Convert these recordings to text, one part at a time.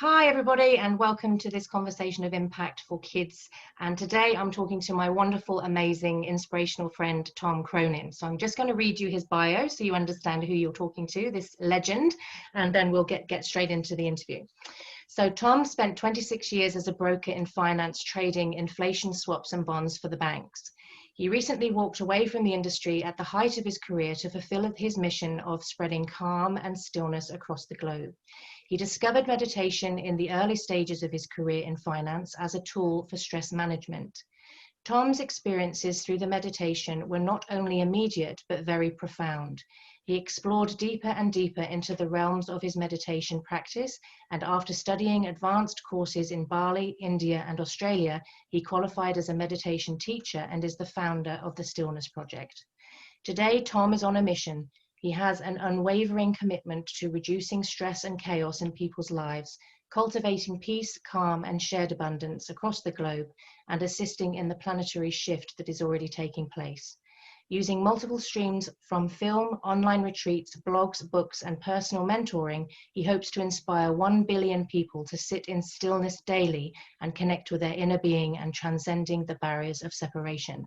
Hi everybody, and welcome to this conversation of impact for kids. And today I'm talking to my wonderful, amazing, inspirational friend, Tom Cronin. So I'm just going to read you his bio so you understand who you're talking to, this legend, and then we'll get straight into the interview. So Tom spent 26 years as a broker in finance, trading inflation swaps and bonds for the banks. He recently walked away from the industry at the height of his career to fulfill his mission of spreading calm and stillness across the globe. He discovered meditation in the early stages of his career in finance as a tool for stress management. Tom's experiences through the meditation were not only immediate, but very profound. He explored deeper and deeper into the realms of his meditation practice, and after studying advanced courses in Bali, India, and Australia, he qualified as a meditation teacher and is the founder of the Stillness Project. Today, Tom is on a mission. He has an unwavering commitment to reducing stress and chaos in people's lives, cultivating peace, calm, and shared abundance across the globe, and assisting in the planetary shift that is already taking place. Using multiple streams from film, online retreats, blogs, books, and personal mentoring, he hopes to inspire 1 billion people to sit in stillness daily and connect with their inner being and transcending the barriers of separation.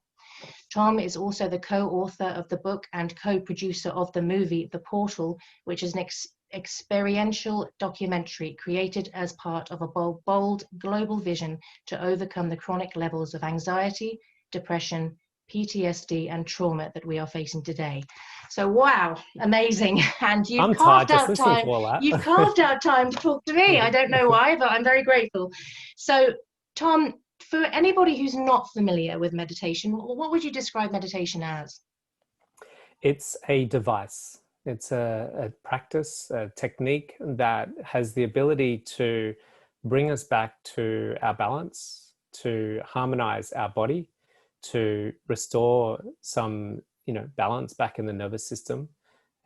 Tom is also the co-author of the book and co-producer of the movie The Portal, which is an experiential documentary created as part of a bold global vision to overcome the chronic levels of anxiety, depression, PTSD and trauma that we are facing today. So wow, amazing. And you've carved out time. You've carved out time to talk to me. I don't know why, but I'm very grateful. So Tom, for anybody who's not familiar with meditation, what would you describe meditation as? It's a device. It's a practice, a technique that has the ability to bring us back to our balance, to harmonize our body, to restore some, balance back in the nervous system,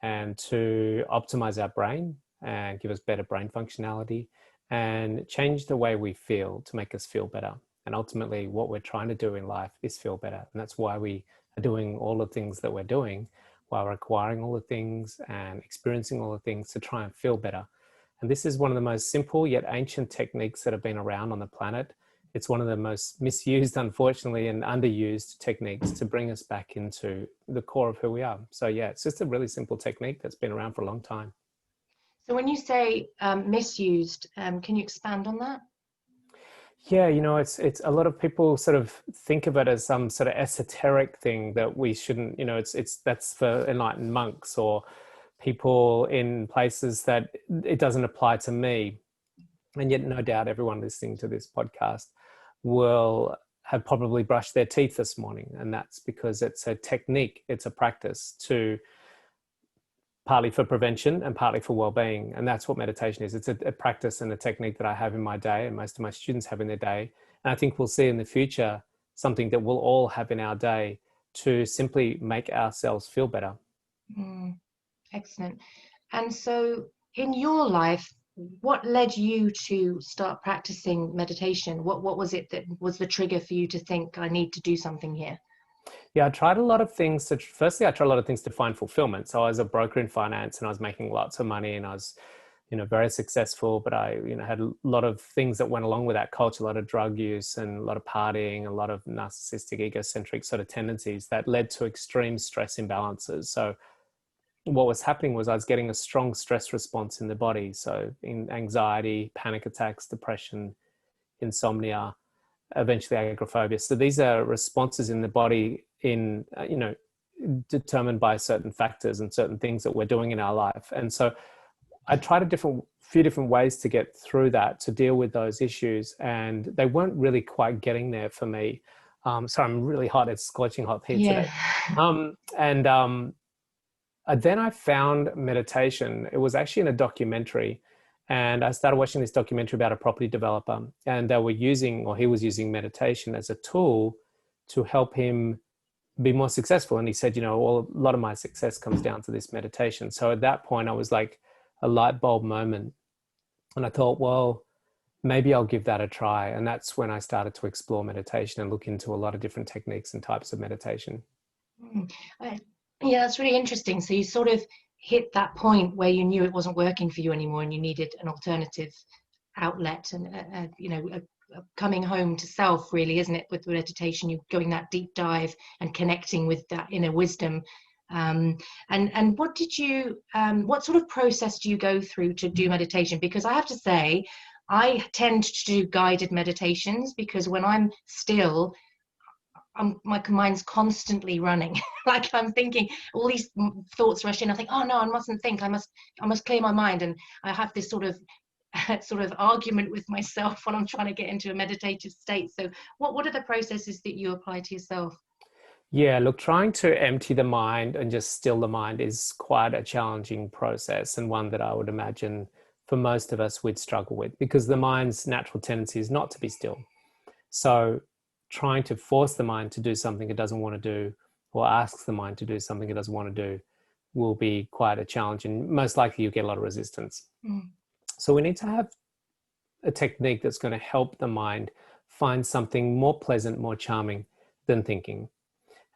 and to optimize our brain and give us better brain functionality and change the way we feel to make us feel better. And ultimately, what we're trying to do in life is feel better. And that's why we are doing all the things that we're doing, while we're acquiring all the things and experiencing all the things to try and feel better. And this is one of the most simple yet ancient techniques that have been around on the planet. It's one of the most misused, unfortunately, and underused techniques to bring us back into the core of who we are. So yeah, it's just a really simple technique that's been around for a long time. So when you say misused, can you expand on that? Yeah, it's a lot of people sort of think of it as some sort of esoteric thing that we shouldn't, that's for enlightened monks or people in places that it doesn't apply to me. And yet, no doubt, everyone listening to this podcast will have probably brushed their teeth this morning. And that's because it's a technique, it's a practice to partly for prevention and partly for well-being. And that's what meditation is. It's a practice and a technique that I have in my day and most of my students have in their day. And I think we'll see in the future something that we'll all have in our day to simply make ourselves feel better. Excellent. And so in your life, what led you to start practicing meditation? What was it that was the trigger for you to think, I need to do something here? Yeah, I tried a lot of things. Firstly, I tried a lot of things to find fulfillment. So I was a broker in finance and I was making lots of money and I was, very successful, but I, had a lot of things that went along with that culture, a lot of drug use and a lot of partying, a lot of narcissistic, egocentric sort of tendencies that led to extreme stress imbalances. So what was happening was I was getting a strong stress response in the body. So in anxiety, panic attacks, depression, insomnia, eventually agoraphobia. So these are responses in the body determined by certain factors and certain things that we're doing in our life. And so I tried a few different ways to get through that, to deal with those issues. And they weren't really quite getting there for me. Sorry, I'm really hot. It's scorching hot here today. Then I found meditation. It was actually in a documentary. And I started watching this documentary about a property developer, and he was using meditation as a tool to help him be more successful. And he said, a lot of my success comes down to this meditation. So at that point, I was like a light bulb moment. And I thought, well, maybe I'll give that a try. And that's when I started to explore meditation and look into a lot of different techniques and types of meditation. Yeah, that's really interesting. So you sort of hit that point where you knew it wasn't working for you anymore and you needed an alternative. outlet and coming home to self, really, isn't it? With meditation, you're going that deep dive and connecting with that inner wisdom. And what sort of process do you go through to do meditation? Because I have to say, I tend to do guided meditations, because when I'm still, my mind's constantly running. Like I'm thinking all these thoughts rush in. I think, oh no, I mustn't think. I must clear my mind. And I have this sort of argument with myself when I'm trying to get into a meditative state. So what are the processes that you apply to yourself? Yeah, look, trying to empty the mind and just still the mind is quite a challenging process, and one that I would imagine for most of us we'd struggle with, because the mind's natural tendency is not to be still. So trying to force the mind to do something it doesn't want to do, or asks the mind to do something it doesn't want to do, will be quite a challenge, and most likely you get a lot of resistance. So we need to have a technique that's going to help the mind find something more pleasant, more charming than thinking.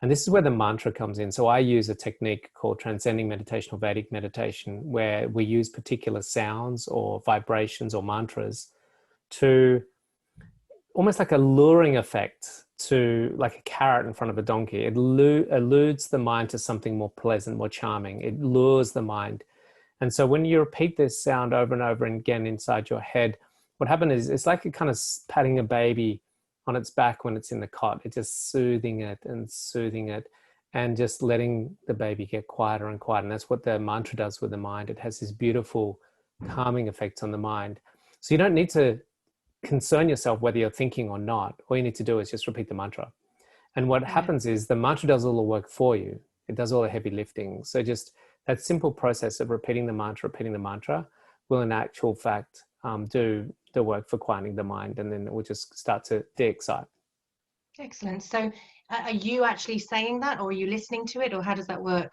And this is where the mantra comes in. So I use a technique called transcending meditation or Vedic meditation, where we use particular sounds or vibrations or mantras to almost like a luring effect, to like a carrot in front of a donkey. It eludes the mind to something more pleasant, more charming. It lures the mind. And so when you repeat this sound over and over again inside your head, what happens is it's like a kind of patting a baby on its back when it's in the cot. It's just soothing it and just letting the baby get quieter and quieter. And that's what the mantra does with the mind. It has this beautiful calming effect on the mind. So you don't need to concern yourself whether you're thinking or not. All you need to do is just repeat the mantra. And what happens is the mantra does all the work for you. It does all the heavy lifting. So just that simple process of repeating the mantra will in actual fact do the work for quieting the mind, and then it will just start to de-excite. Excellent. So are you actually saying that, or are you listening to it, or how does that work?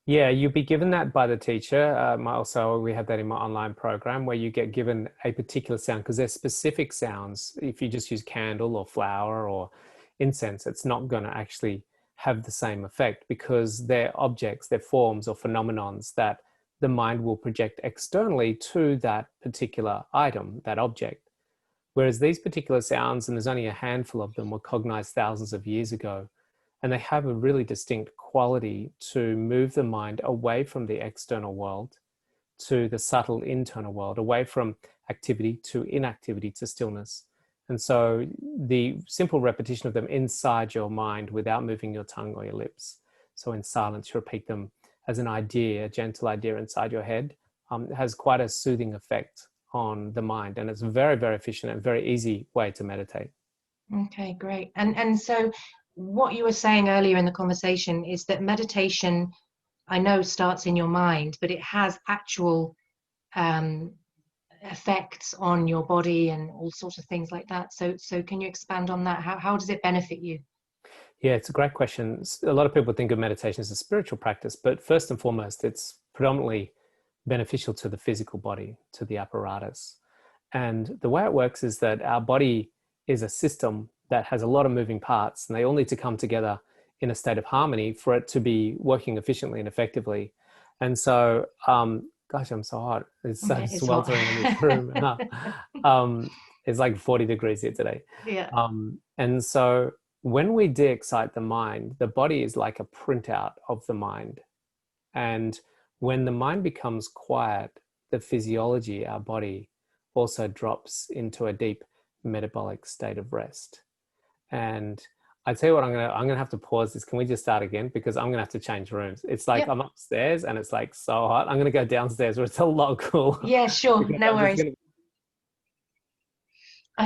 Yeah, you'll be given that by the teacher. Also, we have that in my online program, where you get given a particular sound, because there's specific sounds. If you just use candle or flower or incense, it's not going to actually have the same effect, because they're objects, they're forms or phenomenons that the mind will project externally to that particular item, that object. Whereas these particular sounds, and there's only a handful of them, were cognized thousands of years ago. And they have a really distinct quality to move the mind away from the external world to the subtle internal world, away from activity to inactivity, to stillness. And so the simple repetition of them inside your mind without moving your tongue or your lips, so in silence, you repeat them as an idea, a gentle idea inside your head, has quite a soothing effect on the mind. And it's a very, very efficient and very easy way to meditate. Okay, great. And so what you were saying earlier in the conversation is that meditation, I know, starts in your mind, but it has actual effects on your body and all sorts of things like that. So can you expand on that? How does it benefit you? Yeah, it's a great question. A lot of people think of meditation as a spiritual practice, but first and foremost, it's predominantly beneficial to the physical body, to the apparatus. And the way it works is that our body is a system that has a lot of moving parts, and they all need to come together in a state of harmony for it to be working efficiently and effectively. And so, gosh, I'm so hot. It's so Yeah, it's sweltering in this room. It's like 40 degrees here today. Yeah. And so when we de-excite the mind, the body is like a printout of the mind. And when the mind becomes quiet, the physiology, our body, also drops into a deep metabolic state of rest. And I tell you what, I'm gonna have to pause this. Can we just start again? Because I'm gonna have to change rooms. It's like, Yep. I'm upstairs and it's like so hot. I'm gonna go downstairs where it's a lot cooler. Yeah, sure. Because No I'm just worries. gonna...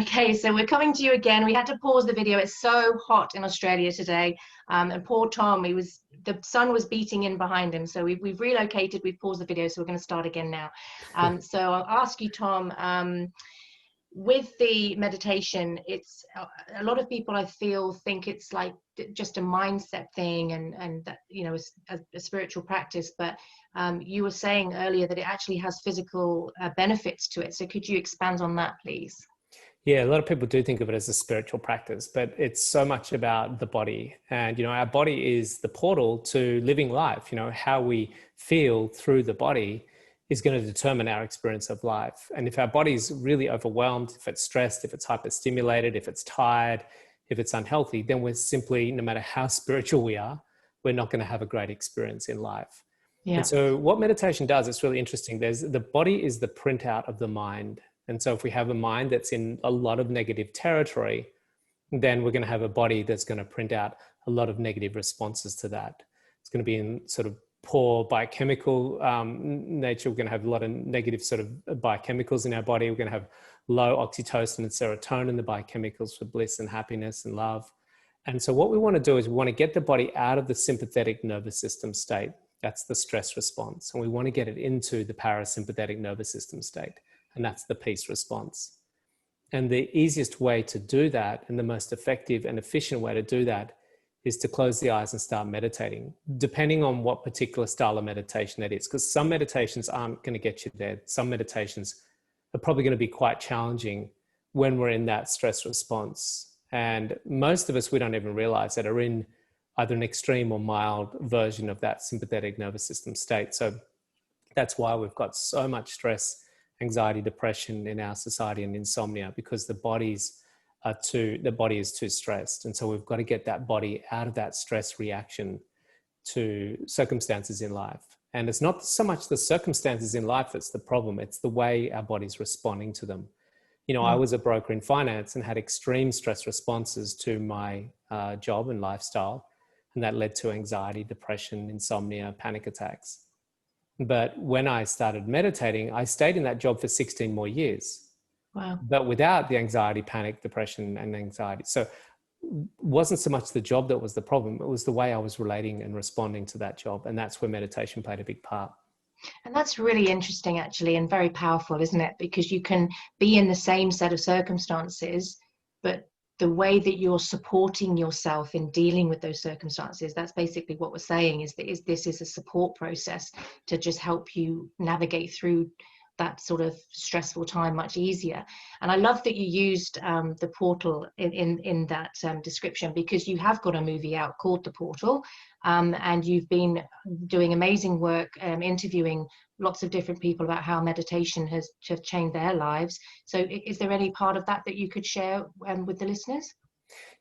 Okay, so we're coming to you again. We had to pause the video. It's so hot in Australia today. And poor Tom, the sun was beating in behind him. So we've relocated, we've paused the video, so we're going to start again now. So I'll ask you, Tom, with the meditation, it's a lot of people, I feel, think it's like just a mindset thing and that, a spiritual practice. But you were saying earlier that it actually has physical benefits to it. So could you expand on that, please? Yeah, a lot of people do think of it as a spiritual practice, but it's so much about the body. And, our body is the portal to living life. How we feel through the body is going to determine our experience of life. And if our body is really overwhelmed, if it's stressed, if it's hyperstimulated, if it's tired, if it's unhealthy, then we're simply, no matter how spiritual we are, we're not going to have a great experience in life. Yeah. And so what meditation does, it's really interesting. The body is the printout of the mind. And so if we have a mind that's in a lot of negative territory, then we're going to have a body that's going to print out a lot of negative responses to that. It's going to be in sort of poor biochemical nature. We're going to have a lot of negative sort of biochemicals in our body. We're going to have low oxytocin and serotonin, the biochemicals for bliss and happiness and love. And so what we want to do is we want to get the body out of the sympathetic nervous system state. That's the stress response. And we want to get it into the parasympathetic nervous system state. And that's the peace response. And the easiest way to do that, and the most effective and efficient way to do that, is to close the eyes and start meditating, depending on what particular style of meditation that is. Because some meditations aren't going to get you there. Some meditations are probably going to be quite challenging when we're in that stress response. And most of us, we don't even realize that, are in either an extreme or mild version of that sympathetic nervous system state. So that's why we've got so much stress, anxiety, depression in our society, and insomnia, because the body is too stressed. And so we've got to get that body out of that stress reaction to circumstances in life. And it's not so much the circumstances in life that's the problem, it's the way our body's responding to them. You know, I was a broker in finance and had extreme stress responses to my job and lifestyle. And that led to anxiety, depression, insomnia, panic attacks. But when I started meditating, I stayed in that job for 16 more years. Wow. But without the anxiety, panic, depression, and anxiety. So it wasn't so much the job that was the problem. It was the way I was relating and responding to that job. And that's where meditation played a big part. And that's really interesting, actually, and very powerful, isn't it? Because you can be in the same set of circumstances, but the way that you're supporting yourself in dealing with those circumstances, that's basically what we're saying, is that this is a support process to just help you navigate through that sort of stressful time much easier. And I love that you used the portal in that description, because you have got a movie out called The Portal, and you've been doing amazing work interviewing lots of different people about how meditation has changed their lives. So is there any part of that you could share with the listeners?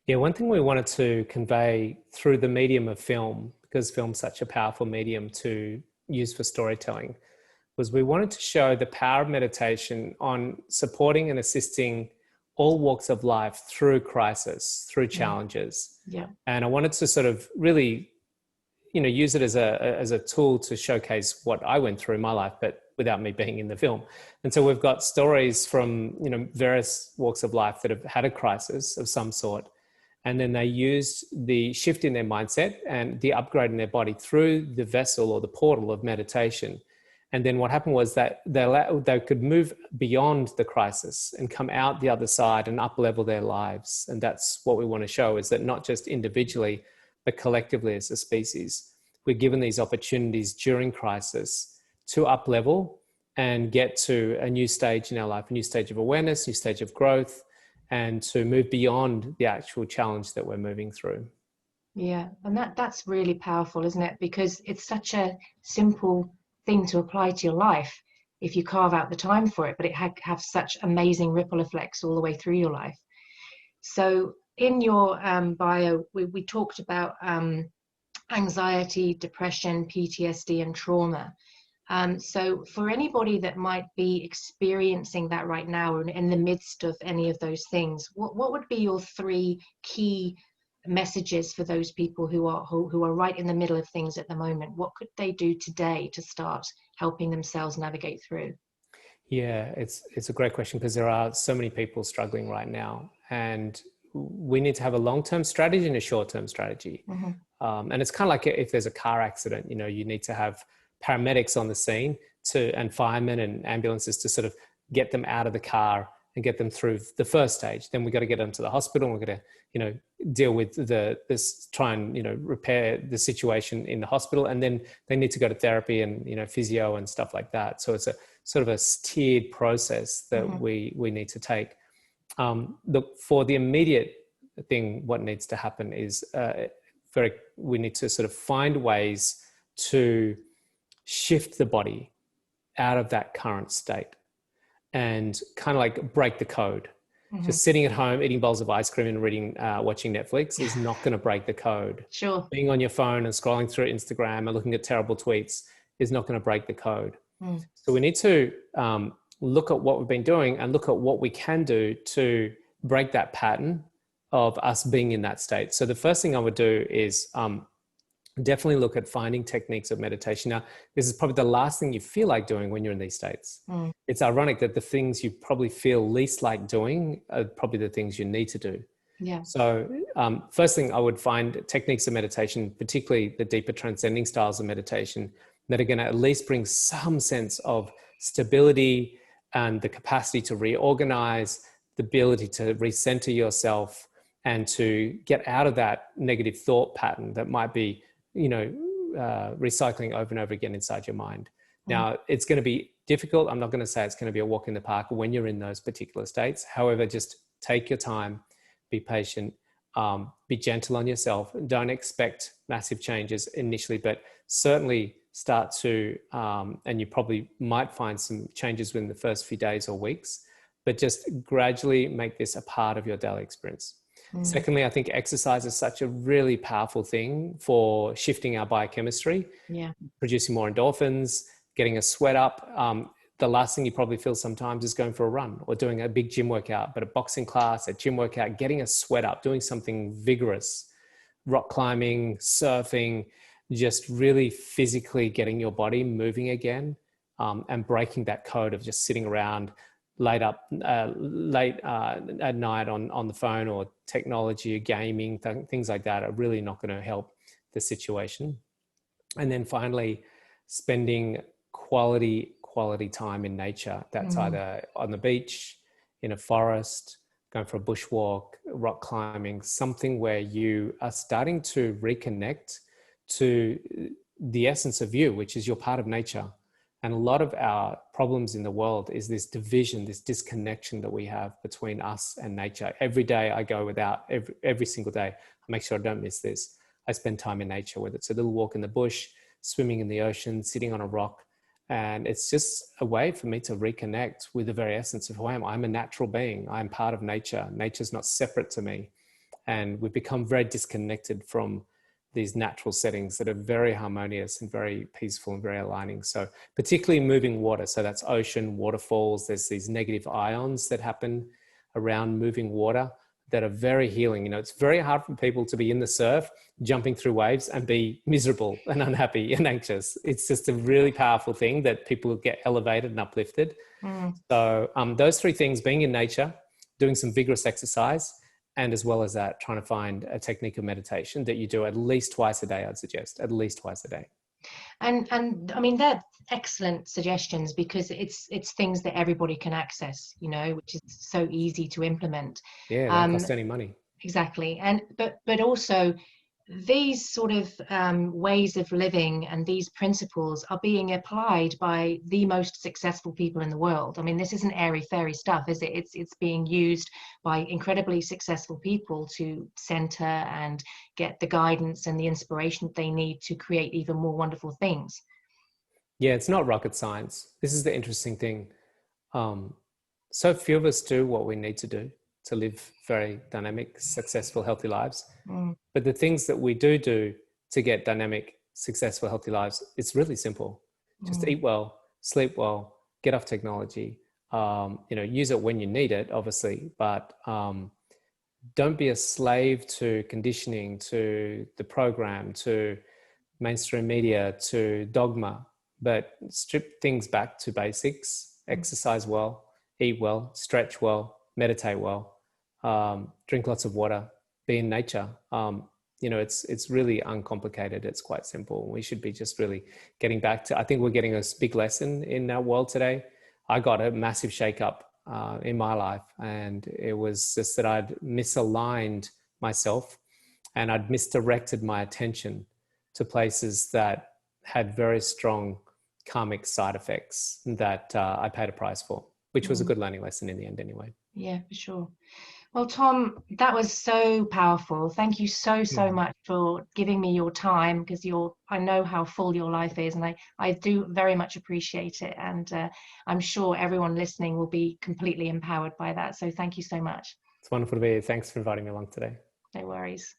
Yeah, one thing we wanted to convey through the medium of film, because film's such a powerful medium to use for storytelling, was we wanted to show the power of meditation on supporting and assisting all walks of life through crisis, through challenges. Yeah. And I wanted to sort of really, use it as a tool to showcase what I went through in my life, but without me being in the film. And so we've got stories from, various walks of life that have had a crisis of some sort. And then they used the shift in their mindset and the upgrade in their body through the vessel or the portal of meditation. And then what happened was that they could move beyond the crisis and come out the other side and up-level their lives. And that's what we want to show, is that not just individually, but collectively as a species, we're given these opportunities during crisis to up-level and get to a new stage in our life, a new stage of awareness, new stage of growth, and to move beyond the actual challenge that we're moving through. Yeah, and that's really powerful, isn't it? Because it's such a simple thing to apply to your life if you carve out the time for it, but it have such amazing ripple effects all the way through your life. So in your bio, we talked about anxiety, depression, PTSD, and trauma. So for anybody that might be experiencing that right now, or in the midst of any of those things, what would be your 3 key messages for those people who are right in the middle of things at the moment? What could they do today to start helping themselves navigate through? Yeah, it's a great question, because there are so many people struggling right now, and we need to have a long-term strategy and a short-term strategy. Mm-hmm. And it's kind of like if there's a car accident, you need to have paramedics on the scene and firemen and ambulances to sort of get them out of the car and get them through the first stage. Then we've got to get them to the hospital, and we've got to, deal with try and, repair the situation in the hospital. And then they need to go to therapy and, physio and stuff like that. So it's a sort of a tiered process that mm-hmm. we need to take. For the immediate thing, what needs to happen is we need to sort of find ways to shift the body out of that current state and kind of like break the code. Mm-hmm. Just sitting at home, eating bowls of ice cream and watching Netflix is not going to break the code. Sure. Being on your phone and scrolling through Instagram and looking at terrible tweets is not going to break the code. So we need to look at what we've been doing and look at what we can do to break that pattern of us being in that state. So the first thing I would do is definitely look at finding techniques of meditation. Now, this is probably the last thing you feel like doing when you're in these states. It's ironic that the things you probably feel least like doing are probably the things you need to do. Yeah. So first thing, I would find techniques of meditation, particularly the deeper transcending styles of meditation, that are going to at least bring some sense of stability and the capacity to reorganize, the ability to recenter yourself and to get out of that negative thought pattern that might be, recycling over and over again inside your mind. Now, it's going to be difficult. I'm not going to say it's going to be a walk in the park when you're in those particular states. However, just take your time, be patient, be gentle on yourself. Don't expect massive changes initially, but certainly start to, and you probably might find some changes within the first few days or weeks, but just gradually make this a part of your daily experience. Secondly, I think exercise is such a really powerful thing for shifting our biochemistry, producing more endorphins, getting a sweat up. The last thing you probably feel sometimes is going for a run or doing a big gym workout, but a boxing class, a gym workout, getting a sweat up, doing something vigorous, rock climbing, surfing, just really physically getting your body moving again, and breaking that code of just sitting around late at night on the phone or technology or gaming, things like that are really not going to help the situation. And then finally, spending quality time in nature. That's either on the beach, in a forest, going for a bushwalk, rock climbing, something where you are starting to reconnect to the essence of you, which is you're part of nature. And a lot of our problems in the world is this division, this disconnection that we have between us and nature. Every day I go without, every single day, I make sure I don't miss this. I spend time in nature, whether it's a little walk in the bush, swimming in the ocean, sitting on a rock. And it's just a way for me to reconnect with the very essence of who I am. I'm a natural being. I'm part of nature. Nature's not separate to me. And we've become very disconnected from these natural settings that are very harmonious and very peaceful and very aligning. So particularly moving water. So that's ocean, waterfalls. There's these negative ions that happen around moving water that are very healing. It's very hard for people to be in the surf, jumping through waves and be miserable and unhappy and anxious. It's just a really powerful thing that people get elevated and uplifted. So those three things, being in nature, doing some vigorous exercise, and as well as that, trying to find a technique of meditation that you do at least twice a day, I'd suggest, at least twice a day. And I mean, they're excellent suggestions because it's things that everybody can access, which is so easy to implement. Yeah, it don't cost any money. Exactly. And but also these sort of ways of living and these principles are being applied by the most successful people in the world. I mean, this isn't airy-fairy stuff, is it? It's being used by incredibly successful people to center and get the guidance and the inspiration they need to create even more wonderful things. Yeah, it's not rocket science. This is the interesting thing. So few of us do what we need to do to live very dynamic, successful, healthy lives. But the things that we do to get dynamic, successful, healthy lives, it's really simple. Just eat well, sleep well, get off technology, use it when you need it, obviously, but don't be a slave to conditioning, to the program, to mainstream media, to dogma, but strip things back to basics, exercise well, eat well, stretch well, meditate well, drink lots of water, be in nature. It's really uncomplicated. It's quite simple. We should be just really getting back to, I think we're getting a big lesson in our world today. I got a massive shakeup in my life, and it was just that I'd misaligned myself and I'd misdirected my attention to places that had very strong karmic side effects that I paid a price for, which was a good learning lesson in the end anyway. Yeah, for sure. Well, Tom, that was so powerful. Thank you so Mm. much for giving me your time, because I know how full your life is, and I do very much appreciate it. And I'm sure everyone listening will be completely empowered by that. So thank you so much. It's wonderful to be here. Thanks for inviting me along today. No worries.